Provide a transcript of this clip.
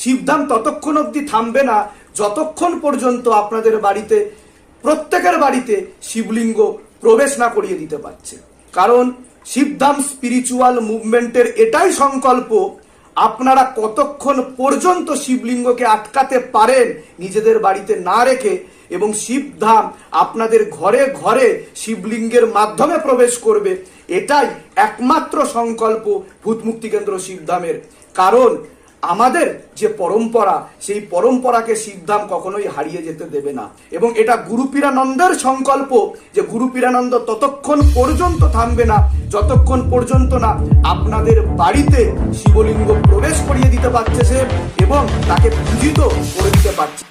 শিবধাম ততক্ষণ অবধি থামবে না যতক্ষণ পর্যন্ত আপনাদের বাড়িতে, প্রত্যেকের বাড়িতে শিবলিঙ্গ প্রবেশ না করিয়ে দিতে পারছে। কারণ শিবধাম স্পিরিচুয়াল মুভমেন্টের এটাই সংকল্প, আপনারা কতক্ষণ পর্যন্ত শিবলিঙ্গকে আটকাতে পারেন নিজেদের বাড়িতে না রেখে, এবং শিবধাম আপনাদের ঘরে ঘরে শিবলিঙ্গের মাধ্যমে প্রবেশ করবে, এটাই একমাত্র সংকল্প ভূতমুক্তি কেন্দ্র শিবধামের। কারণ আমাদের যে পরম্পরা, সেই পরম্পরাকে শিবধাম কখনোই হারিয়ে যেতে দেবে না। এবং এটা গুরু পীরানন্দের সংকল্প যে গুরু পীরানন্দ ততক্ষণ পর্যন্ত থামবে না যতক্ষণ পর্যন্ত না আপনাদের বাড়িতে শিবলিঙ্গ প্রবেশ করিয়ে দিতে পারছে সে, এবং তাকে পূজিত করে দিতে পারছে।